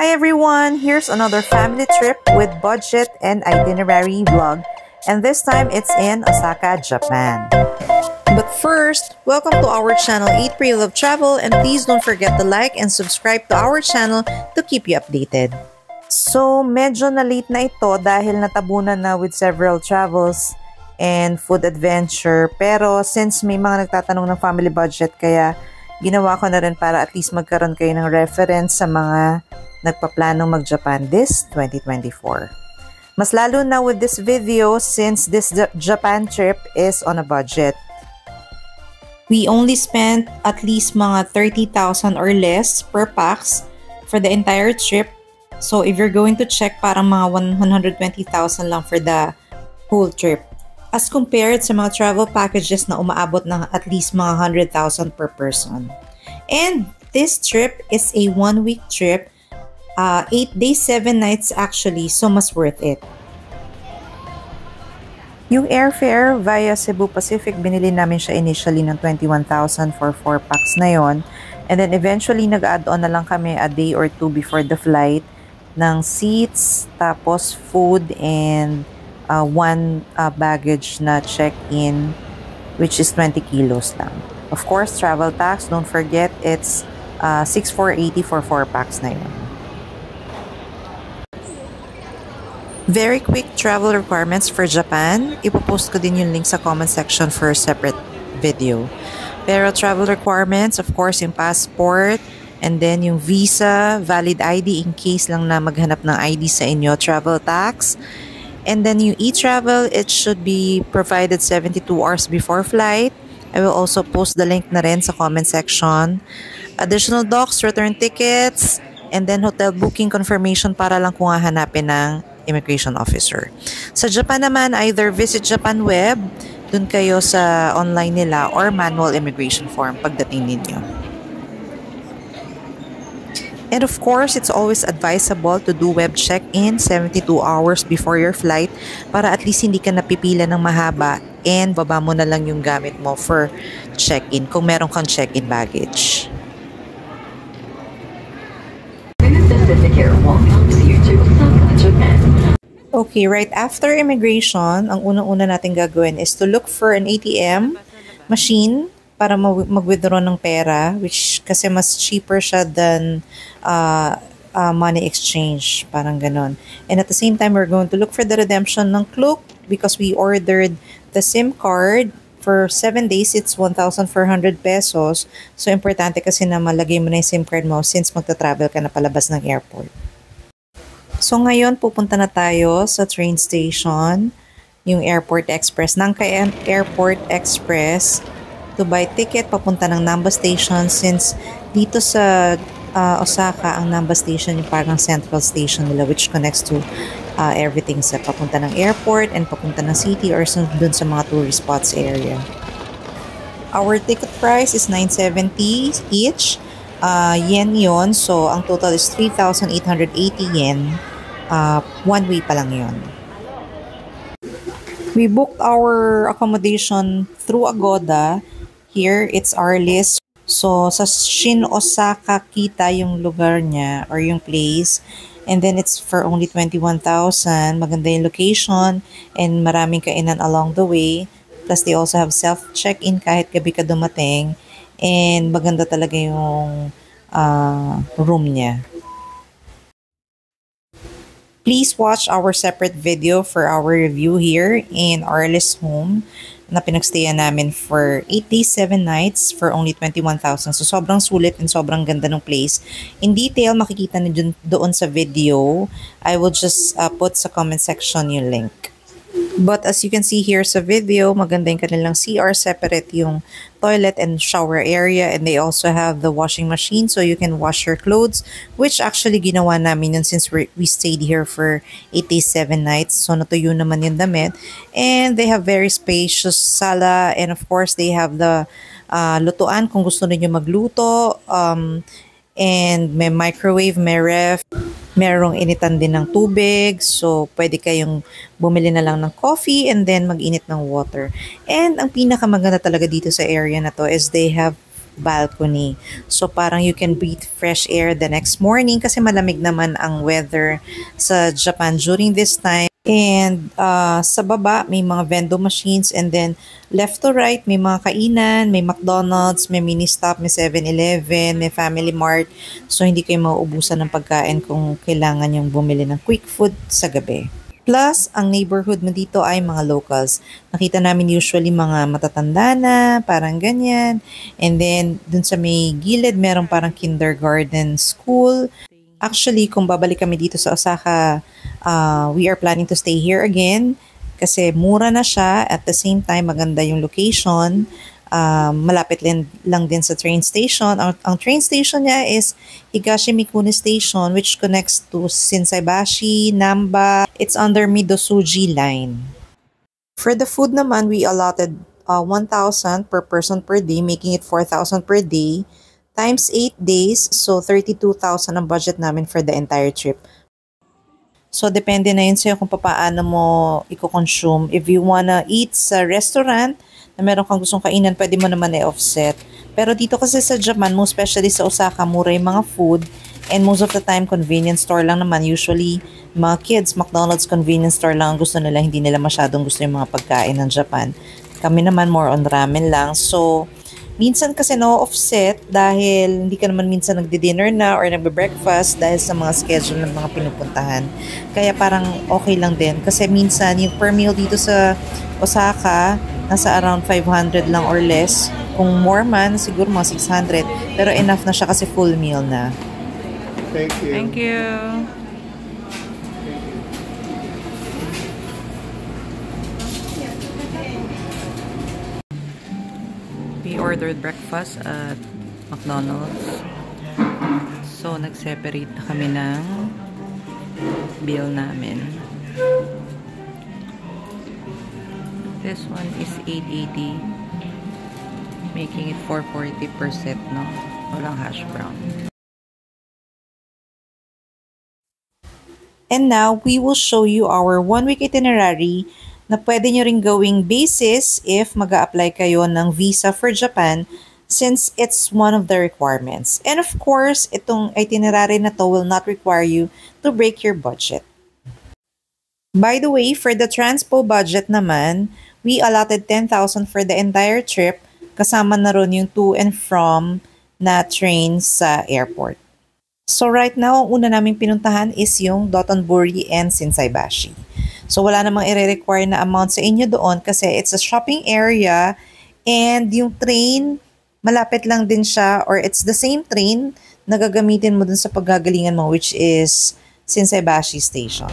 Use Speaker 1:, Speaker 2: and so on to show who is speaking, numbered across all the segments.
Speaker 1: Hi everyone! Here's another family trip with budget and itinerary vlog. And this time it's in Osaka, Japan. But first, welcome to our channel Eat Pray Love Travel, and please don't forget to like and subscribe to our channel to keep you updated. So medyo na late na ito dahil natabunan na with several travels and food adventure. Pero since may mga nagtatanong ng family budget, kaya ginawa ko na rin para at least magkaroon kayo ng reference sa mga nagpaplanong mag-Japan this 2024. Mas lalo na with this video since this Japan trip is on a budget. We only spent at least mga 30,000 or less per pax for the entire trip. So if you're going to check, parang mga 120,000 lang for the whole trip. As compared sa mga travel packages na umaabot ng at least mga 100,000 per person. And this trip is a 1-week trip. 8 days, 7 nights actually, so mas worth it. Yung airfare via Cebu Pacific, binili namin siya initially ng 21,000 for 4 packs na yon. And then eventually nag-add-on na lang kami a day or two before the flight ng seats, tapos food, and one baggage na check-in, which is 20 kilos lang. Of course, travel tax, don't forget, it's 6,480 for 4 packs na yun. Very quick travel requirements for Japan. Ipopost ko din yung link sa comment section for a separate video. Pero travel requirements, of course, yung passport, and then yung visa, valid ID in case lang na maghanap ng ID sa inyo, travel tax, and then yung e-travel, it should be provided 72 hours before flight. I will also post the link na rin sa comment section. Additional docs, return tickets, and then hotel booking confirmation para lang kung hahanapin ng immigration officer. Sa Japan naman, either visit Japan web, dun kayo sa online nila, or manual immigration form pagdating ninyo. And of course, it's always advisable to do web check-in 72 hours before your flight para at least hindi ka napipila ng mahaba and baba mo na lang yung gamit mo for check-in kung meron kang check-in baggage. Okay, right after immigration, ang unang-una natin gagawin is to look for an ATM machine para mag-withdraw ng pera, which kasi mas cheaper siya than money exchange, parang ganon. And at the same time, we're going to look for the redemption ng Klook because we ordered the SIM card for 7 days. It's 1,400 pesos. So, importante kasi na malagay mo na yung SIM card mo since magta-travel ka na palabas ng airport. So, ngayon, pupunta na tayo sa train station, yung Airport Express. Nangka Airport Express to buy ticket papunta ng Namba Station since dito sa Osaka, ang Namba Station yung parang central station nila which connects to everything sa papunta ng airport and papunta ng city or dun sa mga tourist spots area. Our ticket price is 970 each. Yen yon. So, ang total is 3,880 yen. One way pa lang yon. We booked our accommodation through Agoda. Here, it's our list. So, sa Shin Osaka kita yung lugar niya or yung place. And then, it's for only 21,000. Maganda yung location and maraming kainan along the way. Plus, they also have self-check-in kahit gabi ka dumating. And maganda talaga yung room niya. Please watch our separate video for our review here in Arlis Home na pinagstayan namin for 8 days, 7 nights for only 21,000. So, sobrang sulit and sobrang ganda ng place. In detail, makikita niyo doon sa video. I will just put sa comment section yung link. But as you can see here sa video, maganda yung kanilang CR, separate yung toilet and shower area, and they also have the washing machine so you can wash your clothes, which actually ginawa namin yun since we stayed here for 8 days, 7 nights. So natuyo naman yung damit. And they have very spacious sala, and of course they have the lutuan kung gusto niyo magluto. And may microwave, may ref, merong initan din ng tubig. So, pwede kayong bumili na lang ng coffee and then mag-init ng water. And ang pinakamaganda talaga dito sa area na to is they have balcony. So parang you can breathe fresh air the next morning kasi malamig naman ang weather sa Japan during this time. And sa baba, may mga vending machines, and then left to right, may mga kainan, may McDonald's, may mini stop, may 7-Eleven, may Family Mart. So hindi kayo mauubusan ng pagkain kung kailangan yung bumili ng quick food sa gabi. Plus, ang neighborhood mo dito ay mga locals. Nakita namin usually mga matatanda na, parang ganyan. And then, dun sa may gilid, meron parang kindergarten school. Actually, kung babalik kami dito sa Osaka, we are planning to stay here again kasi mura na siya. At the same time, maganda yung location. Malapit lang din sa train station. Ang train station niya is Higashimikuni Station, which connects to Shinsaibashi, Namba. It's under Midosuji line. For the food naman, we allotted 1,000 per person per day, making it 4,000 per day. Times 8 days, so 32,000 ang budget namin for the entire trip. So, depende na yun sa'yo kung paano mo i-consume. If you wanna eat sa restaurant na meron kang gustong kainan, pwede mo naman i-offset. Pero dito kasi sa Japan, most especially sa Osaka, mura yung mga food. And most of the time, convenience store lang naman. Usually, mga kids, McDonald's convenience store lang ang gusto nila. Hindi nila masyadong gusto yung mga pagkain ng Japan. Kami naman more on ramen lang. So, minsan kasi no-offset dahil hindi ka naman minsan nagdi-dinner na or nagbe-breakfast dahil sa mga schedule ng mga pinupuntahan. Kaya parang okay lang din. Kasi minsan yung per meal dito sa Osaka, nasa around 500 lang or less. Kung more man, siguro mga 600. Pero enough na siya kasi full meal na.
Speaker 2: Thank you.
Speaker 1: Thank you. We ordered breakfast at McDonald's. So, nag-separate na kami ng bill namin. This one is 880, making it 440 per set, no? Walang hash brown. And now, we will show you our one-week itinerary na pwede nyo rin gawing basis if mag-a-apply kayo ng visa for Japan since it's one of the requirements. And of course, itong itinerary na to will not require you to break your budget. By the way, for the transpo budget naman, we allotted 10,000 for the entire trip, kasama na ron yung to and from na train sa airport. So right now, ang una naming pinuntahan is yung Dotonbori and Shinsaibashi. So wala namang i-require na amount sa inyo doon kasi it's a shopping area and yung train, malapit lang din siya or it's the same train na gagamitin mo dun sa paggagalingan mo which is Shinsaibashi Station.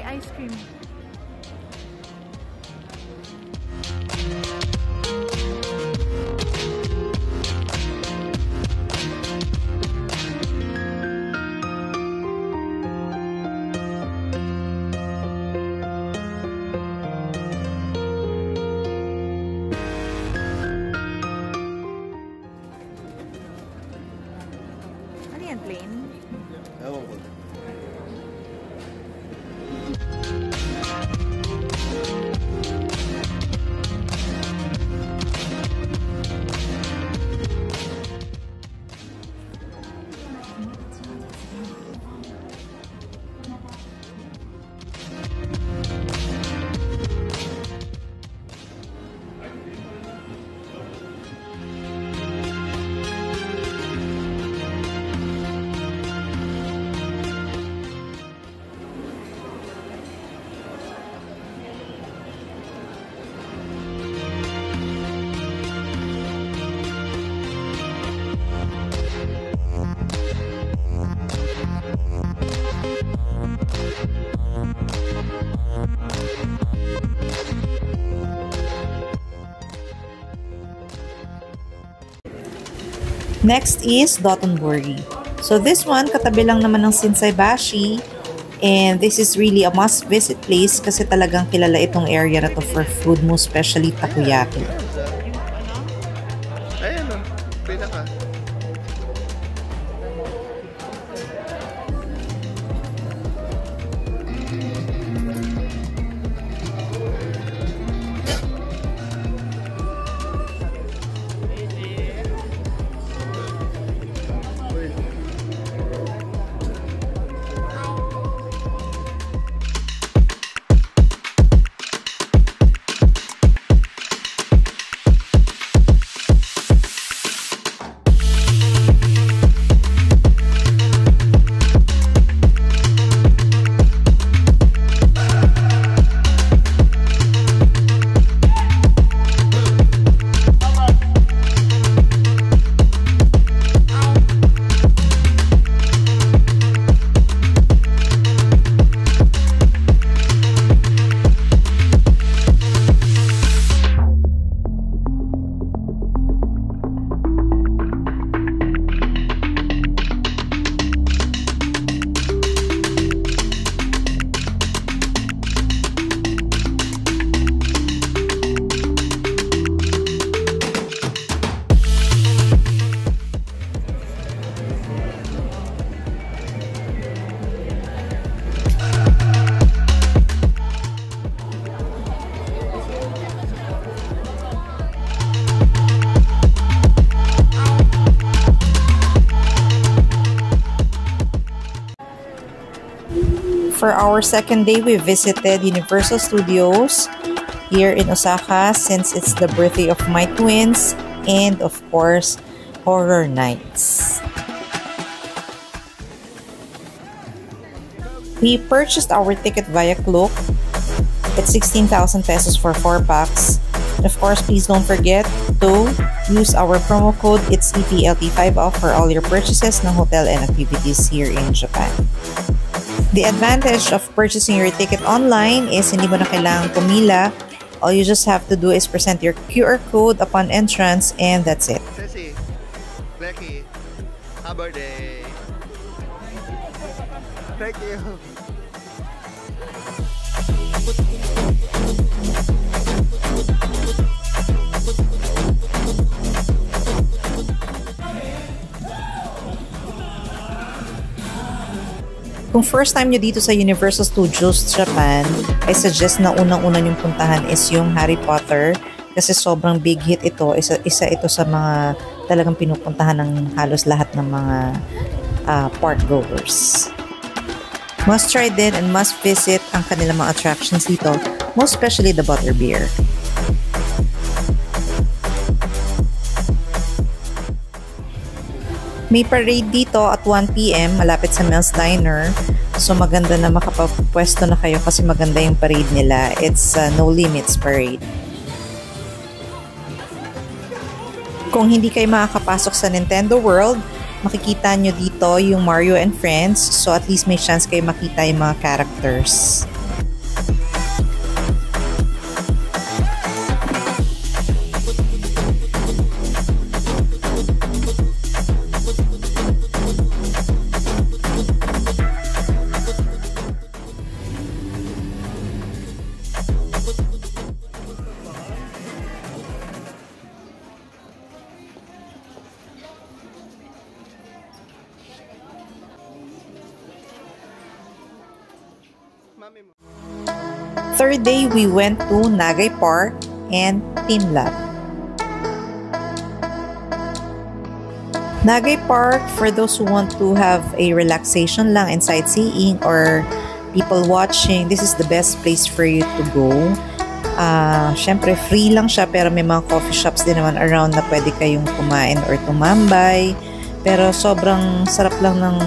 Speaker 1: Ice cream. Ano yan, plain?
Speaker 2: Ewan ko. Next is Dotonbori.
Speaker 1: So this one, katabi lang naman ng Shinsaibashi. And this is really a must-visit place kasi talagang kilala itong area na to for food, most especially takoyaki.
Speaker 2: Ayan o, pinaka.
Speaker 1: For our second day, we visited Universal Studios here in Osaka since it's the birthday of my twins and of course, Horror Nights. We purchased our ticket via Klook. It's 16,000 pesos for 4 packs. And of course, please don't forget to use our promo code. It's EPLT5 off for all your purchases ng hotel and activities here in Japan. The advantage of purchasing your ticket online is hindi mo na kailangang pumila. All you just have to do is present your QR code upon entrance and that's it.
Speaker 2: Ceci, Becky, happy birthday. Thank you.
Speaker 1: Kung first time nyo dito sa Universal Studios Japan, I suggest na unang-una nyong puntahan is yung Harry Potter kasi sobrang big hit ito. Isa ito sa mga talagang pinupuntahan ng halos lahat ng mga park goers. Must try din and must visit ang kanilang mga attractions dito, most especially the Butterbeer. May parade dito at 1 PM malapit sa Mel's Diner. So maganda na makapapwesto na kayo kasi maganda yung parade nila. It's No Limits Parade. Kung hindi kayo makakapasok sa Nintendo World, makikita nyo dito yung Mario and Friends. So at least may chance kayo makita yung mga characters. Third day, we went to Nagai Park and Team Lab. Nagai Park, for those who want to have a relaxation lang and sightseeing or people watching, this is the best place for you to go. Syempre, free lang siya pero may mga coffee shops din naman around na pwede kayong kumain or tumambay. Pero sobrang sarap lang ng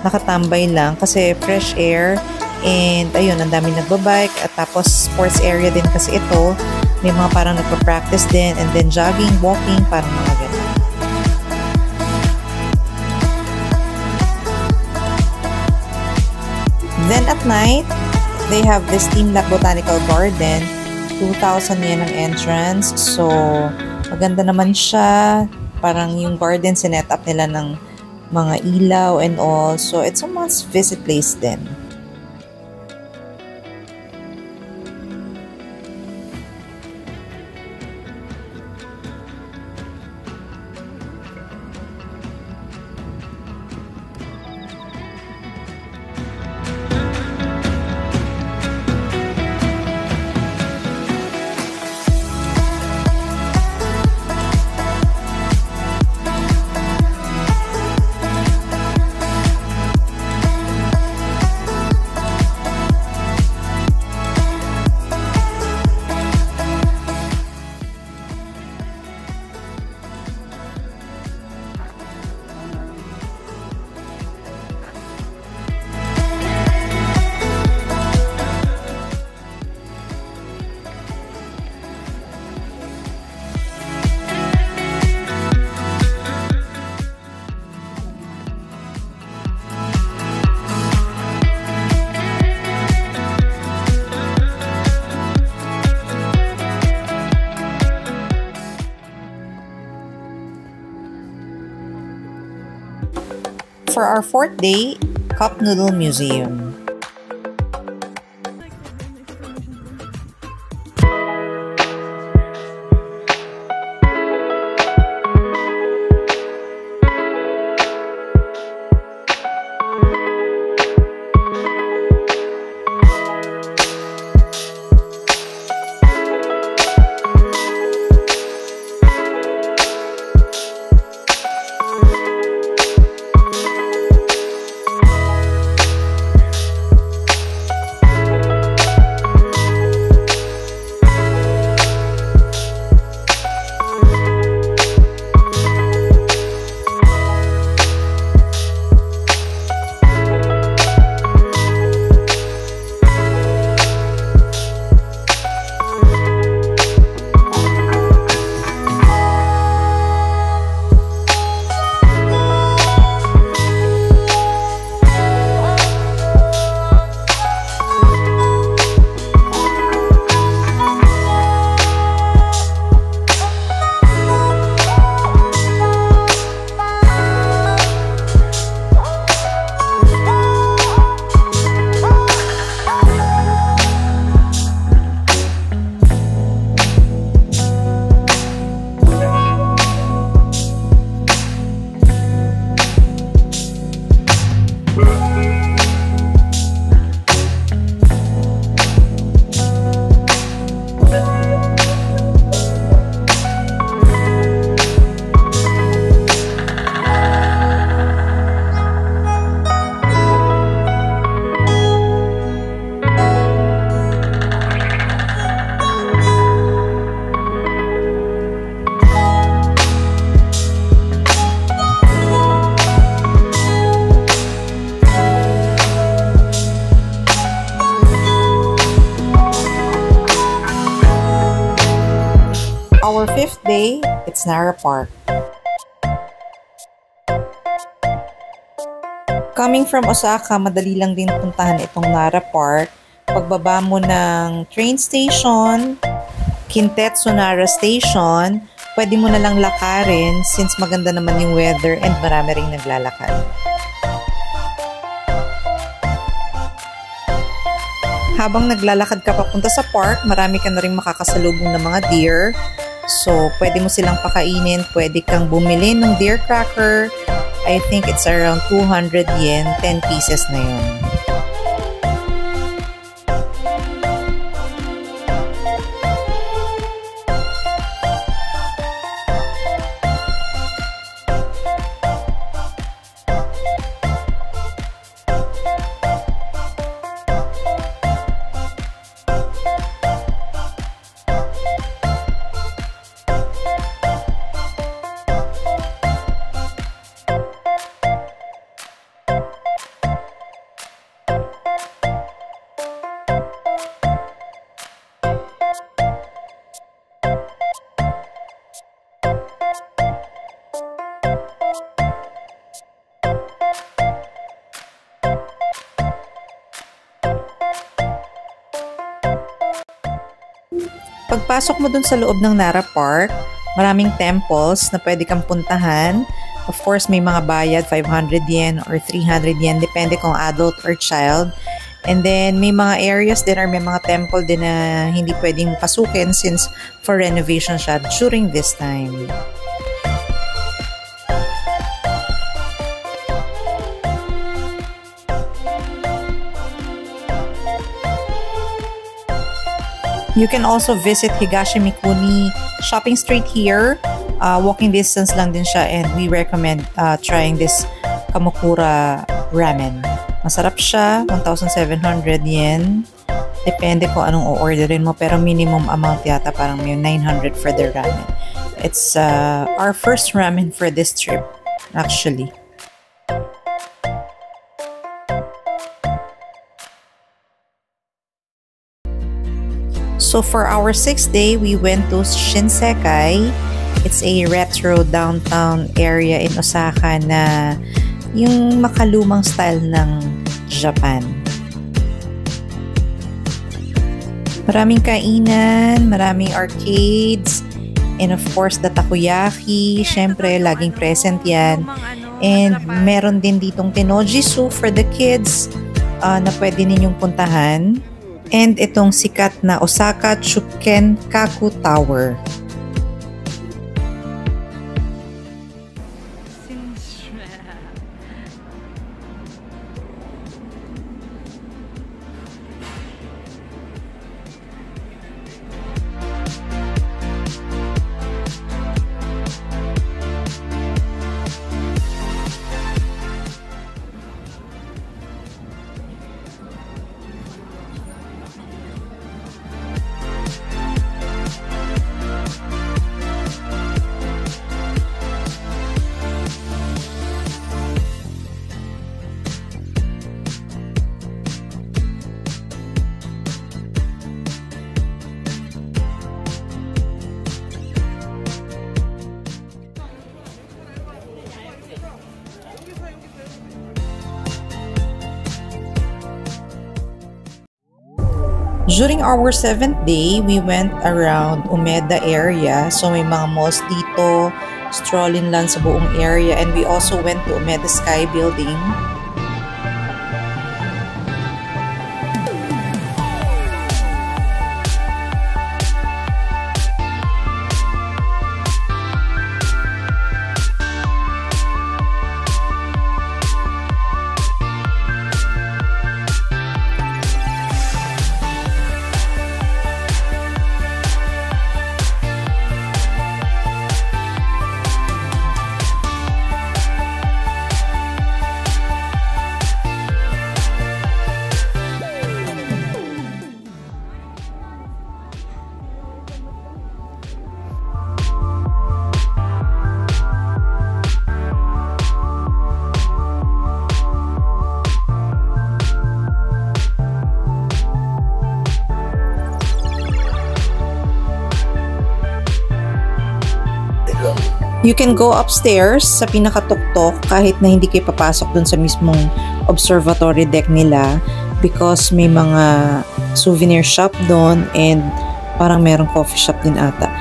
Speaker 1: nakatambay lang kasi fresh air. And ayun, ang dami nagbabike at tapos sports area din kasi ito. May mga parang nagpa-practice din and then jogging, walking, parang mga ganun. Then at night, they have this Team Lab Botanical Garden. 2,000 yen ang entrance. So, maganda naman siya. Parang yung garden sinet up nila ng mga ilaw and all. So it's a must visit place din. For our fourth day, Cup Noodle Museum. Our fifth day, it's Nara Park. Coming from Osaka, madali lang din puntahan itong Nara Park. Pagbaba mo ng train station, Kintetsu Nara Station, pwede mo na lang lakarin since maganda naman yung weather and marami ring naglalakad. Habang naglalakad ka papunta sa park, marami ka na rin makakasalubong ng mga deer. So, pwede mo silang pakainin. Pwede kang bumili ng deer cracker. I think it's around 200 yen, 10 pieces na yun. Pagpasok mo dun sa loob ng Nara Park, maraming temples na pwede kang puntahan. Of course, may mga bayad, 500 yen or 300 yen, depende kung adult or child. And then, may mga areas din or may mga temple din na hindi pwedeng pasukin since for renovation siya during this time. You can also visit Higashimikuni shopping street here. Walking distance lang din siya and we recommend trying this Kamukura ramen. Masarap siya, 1,700 yen. Depende kung anong o-orderin mo pero minimum amount yata parang may 900 for the ramen. It's our first ramen for this trip actually. So for our 6th day, we went to Shinsekai. It's a retro downtown area in Osaka na yung makalumang style ng Japan. Maraming kainan, maraming arcades, and of course the takoyaki. Syempre, laging present yan. And meron din ditong Tennoji-su for the kids na pwede ninyong puntahan. And itong sikat na Osaka Chukenkaku Tower. During our 7th day, we went around Umeda area. So may mga malls dito, strolling lang sa buong area. And we also went to Umeda Sky Building. You can go upstairs sa pinakatuktok kahit na hindi kayo papasok dun sa mismong observatory deck nila because may mga souvenir shop doon and parang merong coffee shop din ata.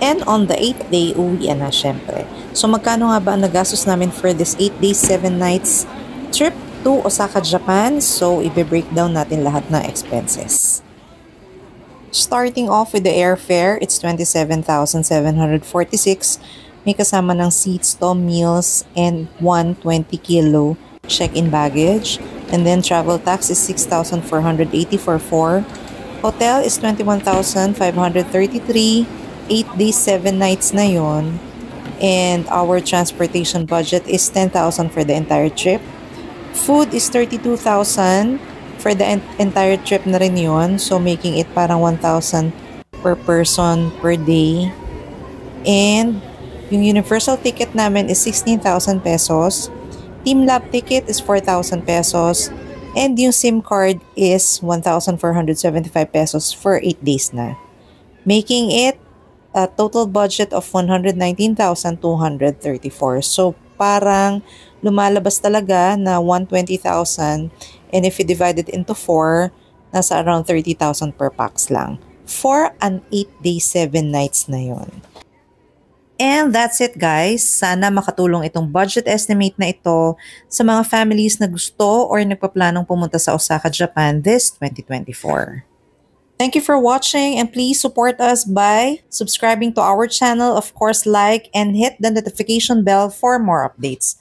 Speaker 1: And on the 8th day, uwian na syempre. So magkano nga ba ang nagastos namin for this 8 days, 7 nights trip to Osaka, Japan? So i-breakdown natin lahat ng expenses. Starting off with the airfare, it's 27,746. May kasama ng seats, to meals, and 120 kilo check-in baggage. And then travel tax is 6,480 for 4. Hotel is 21,533. 8 days, 7 nights na yon. And our transportation budget is 10,000 for the entire trip. Food is 32,500 for the entire trip na rin yun. So, making it parang 1,000 per person per day. And yung universal ticket namin is 16,000 pesos. Team lab ticket is 4,000 pesos. And yung SIM card is 1,475 pesos for 8 days na. Making it a total budget of 119,234. So, parang lumalabas talaga na 120,000. And if you divide it into 4, nasa around 30,000 per pax lang. For an 8-day, 7 nights na yon. And that's it guys. Sana makatulong itong budget estimate na ito sa mga families na gusto or nagpaplanong pumunta sa Osaka, Japan this 2024. Thank you for watching and please support us by subscribing to our channel. Of course, like and hit the notification bell for more updates.